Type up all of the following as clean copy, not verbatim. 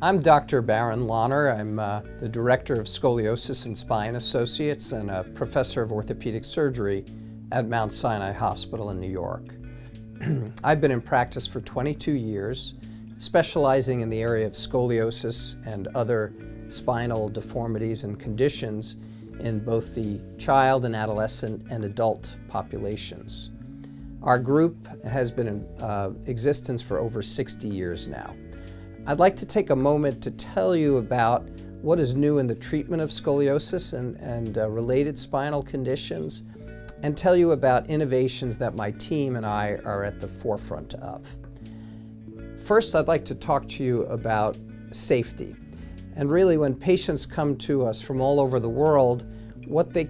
I'm Dr. Baron Lahner. I'm the Director of Scoliosis and Spine Associates and a Professor of Orthopedic Surgery at Mount Sinai Hospital in New York. I've been in practice for 22 years, specializing in the area of scoliosis and other spinal deformities and conditions in both the child and adolescent and adult populations. Our group has been in existence for over 60 years now. I'd like to take a moment to tell you about what is new in the treatment of scoliosis and related spinal conditions, and tell you about innovations that my team and I are at the forefront of. First, I'd like to talk to you about safety. And really, when patients come to us from all over the world, what the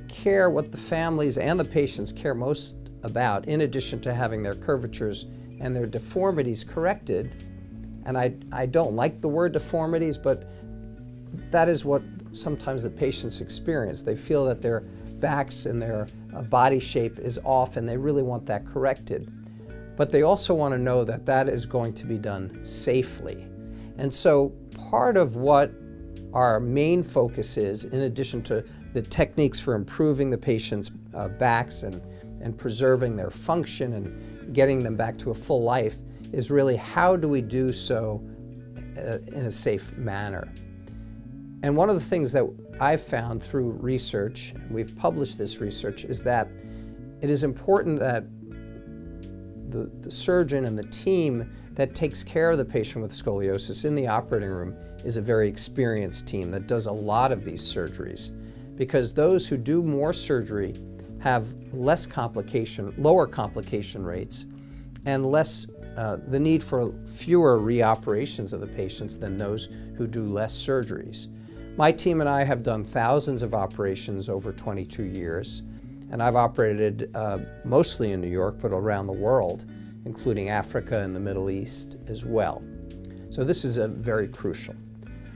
families and the patients care most about, in addition to having their curvatures and their deformities corrected, and I don't like the word deformities, but that is what sometimes the patients experience. They feel that their backs and their body shape is off and they really want that corrected. But they also want to know that that is going to be done safely. And so part of what our main focus is, in addition to the techniques for improving the patient's backs and preserving their function and getting them back to a full life, is really how do we do so in a safe manner. And one of the things that I've found through research, and we've published this research, is that it is important that the surgeon and the team that takes care of the patient with scoliosis in the operating room is a very experienced team that does a lot of these surgeries, because those who do more surgery have lower complication rates and the need for fewer reoperations of the patients than those who do less surgeries. My team and I have done thousands of operations over 22 years, and I've operated mostly in New York, but around the world, including Africa and the Middle East as well. So this is very crucial.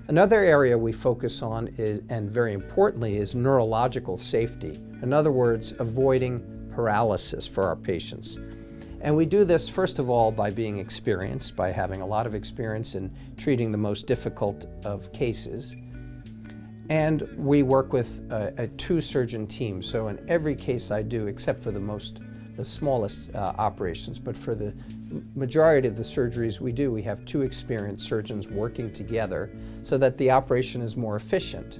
Another area we focus on and very importantly, is neurological safety. In other words, avoiding paralysis for our patients. And we do this, first of all, by being experienced, by having a lot of experience in treating the most difficult of cases. And we work with a two-surgeon team. So in every case I do, except for the smallest operations, but for the majority of the surgeries we do, we have two experienced surgeons working together so that the operation is more efficient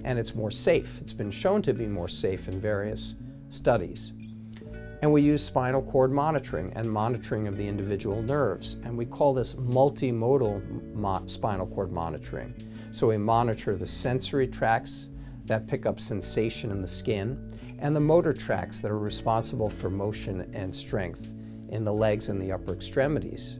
and it's more safe. It's been shown to be more safe in various studies. And we use spinal cord monitoring and monitoring of the individual nerves. And we call this multimodal spinal cord monitoring. So we monitor the sensory tracts that pick up sensation in the skin and the motor tracts that are responsible for motion and strength in the legs and the upper extremities.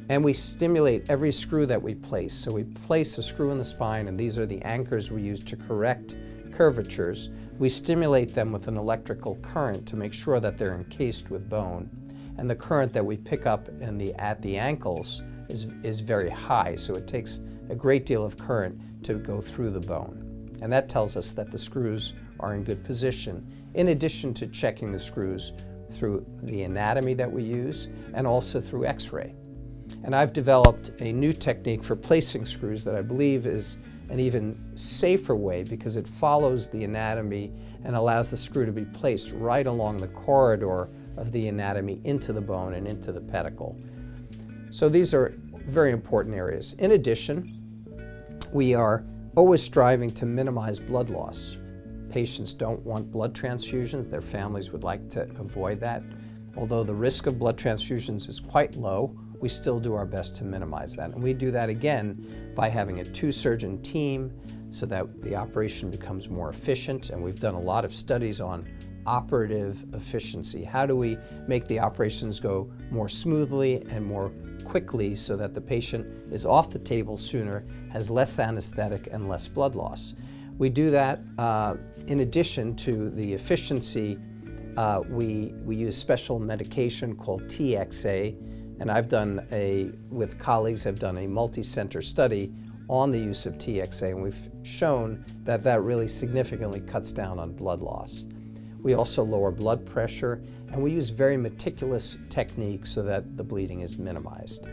And we stimulate every screw that we place. So we place a screw in the spine, and these are the anchors we use to correct curvatures. We stimulate them with an electrical current to make sure that they're encased with bone. And the current that we pick up at the ankles is very high, so it takes a great deal of current to go through the bone. And that tells us that the screws are in good position, in addition to checking the screws through the anatomy that we use and also through X-ray. And I've developed a new technique for placing screws that I believe is an even safer way, because it follows the anatomy and allows the screw to be placed right along the corridor of the anatomy into the bone and into the pedicle. So these are very important areas. In addition, we are always striving to minimize blood loss. Patients don't want blood transfusions. Their families would like to avoid that. Although the risk of blood transfusions is quite low, we still do our best to minimize that. And we do that again by having a two-surgeon team so that the operation becomes more efficient. And we've done a lot of studies on operative efficiency. How do we make the operations go more smoothly and more quickly so that the patient is off the table sooner, has less anesthetic and less blood loss? We do that in addition to the efficiency. We use special medication called TXA, and with colleagues, I've done a multi-center study on the use of TXA, and we've shown that that really significantly cuts down on blood loss. We also lower blood pressure, and we use very meticulous techniques so that the bleeding is minimized.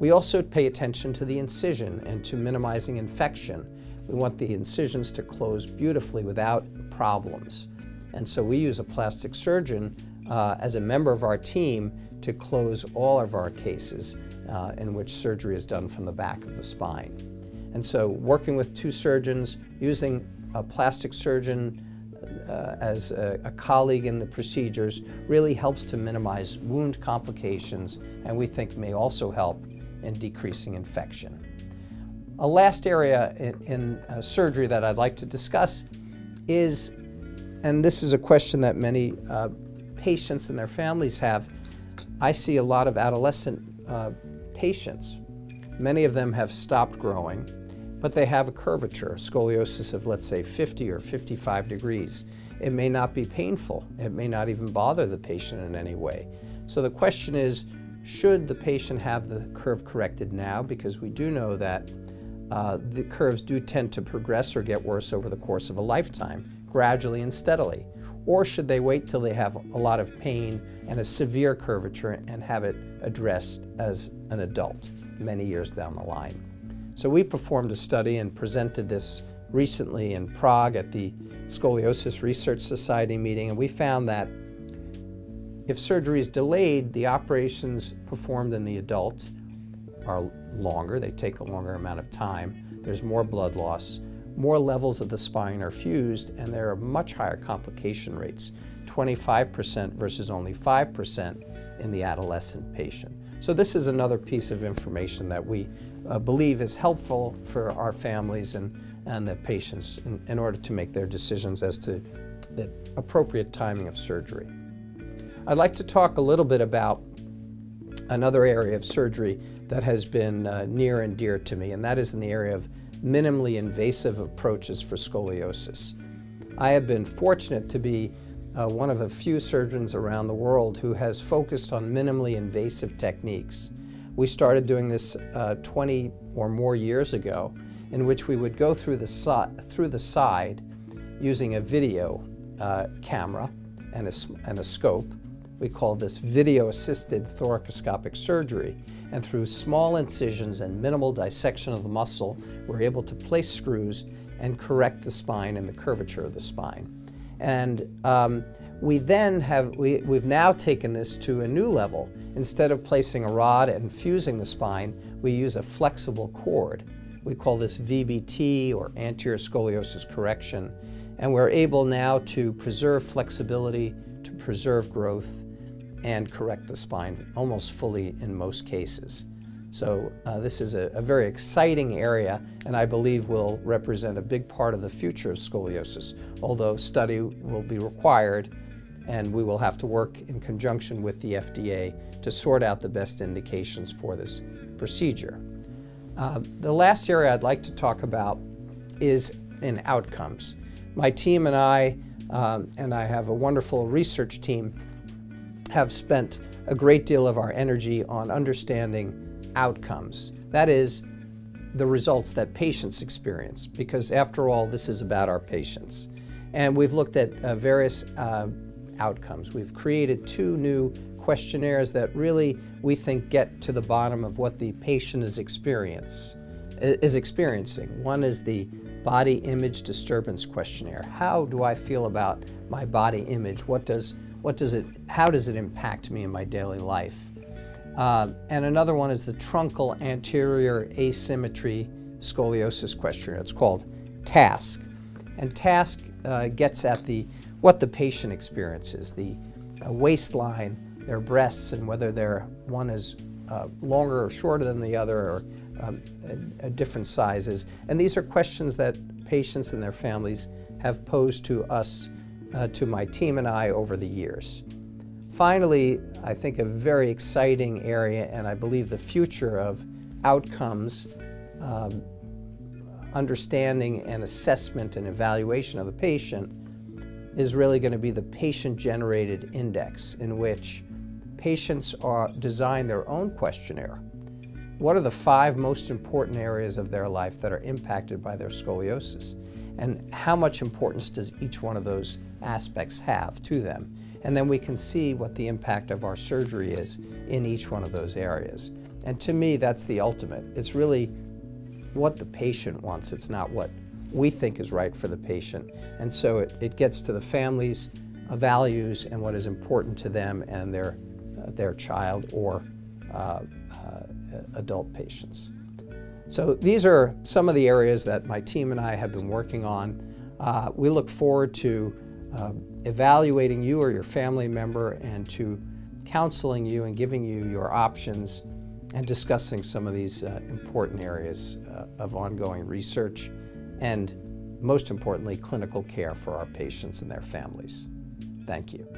We also pay attention to the incision and to minimizing infection. We want the incisions to close beautifully without problems. And so we use a plastic surgeon as a member of our team to close all of our cases in which surgery is done from the back of the spine. And so working with two surgeons, using a plastic surgeon as a colleague in the procedures really helps to minimize wound complications, and we think may also help in decreasing infection. A last area in surgery that I'd like to discuss is, and this is a question that many patients and their families have, I see a lot of adolescent patients. Many of them have stopped growing, but they have a curvature, scoliosis of, let's say, 50 or 55 degrees. It may not be painful. It may not even bother the patient in any way. So the question is, should the patient have the curve corrected now? Because we do know that the curves do tend to progress or get worse over the course of a lifetime, gradually and steadily. Or should they wait till they have a lot of pain and a severe curvature and have it addressed as an adult many years down the line? So we performed a study and presented this recently in Prague at the Scoliosis Research Society meeting, and we found that if surgery is delayed, the operations performed in the adult are longer, they take a longer amount of time, there's more blood loss, more levels of the spine are fused, and there are much higher complication rates, 25% versus only 5% in the adolescent patient. So this is another piece of information that we believe is helpful for our families and the patients in order to make their decisions as to the appropriate timing of surgery. I'd like to talk a little bit about another area of surgery that has been near and dear to me, and that is in the area of minimally invasive approaches for scoliosis. I have been fortunate to be one of a few surgeons around the world who has focused on minimally invasive techniques. We started doing this 20 or more years ago, in which we would go through the side using a video camera and a scope. We call this video-assisted thoracoscopic surgery. And through small incisions and minimal dissection of the muscle, we're able to place screws and correct the spine and the curvature of the spine. And we've now taken this to a new level. Instead of placing a rod and fusing the spine, we use a flexible cord. We call this VBT, or anterior scoliosis correction. And we're able now to preserve flexibility, to preserve growth, and correct the spine almost fully in most cases. So this is a very exciting area, and I believe will represent a big part of the future of scoliosis, although study will be required, and we will have to work in conjunction with the FDA to sort out the best indications for this procedure. The last area I'd like to talk about is in outcomes. My team and I have a wonderful research team, have spent a great deal of our energy on understanding outcomes. That is, the results that patients experience, because after all, this is about our patients. And we've looked at various outcomes. We've created 2 new questionnaires that really, we think, get to the bottom of what the patient is experiencing. One is the Body Image Disturbance Questionnaire. How do I feel about my body image? How does it impact me in my daily life? And another one is the Truncal Anterior Asymmetry Scoliosis Questionnaire. It's called TASK. And TASK gets at what the patient experiences, the waistline, their breasts, and whether one is longer or shorter than the other, or different sizes. And these are questions that patients and their families have posed to us, to my team and I, over the years. Finally, I think a very exciting area, and I believe the future of outcomes, understanding and assessment and evaluation of the patient, is really going to be the patient-generated index, in which patients design their own questionnaire. What are the 5 most important areas of their life that are impacted by their scoliosis? And how much importance does each one of those aspects have to them? And then we can see what the impact of our surgery is in each one of those areas. And to me, that's the ultimate. It's really what the patient wants. It's not what we think is right for the patient. And so it gets to the family's values and what is important to them and their child or adult patients. So these are some of the areas that my team and I have been working on. We look forward to evaluating you or your family member and to counseling you and giving you your options and discussing some of these important areas of ongoing research and, most importantly, clinical care for our patients and their families. Thank you.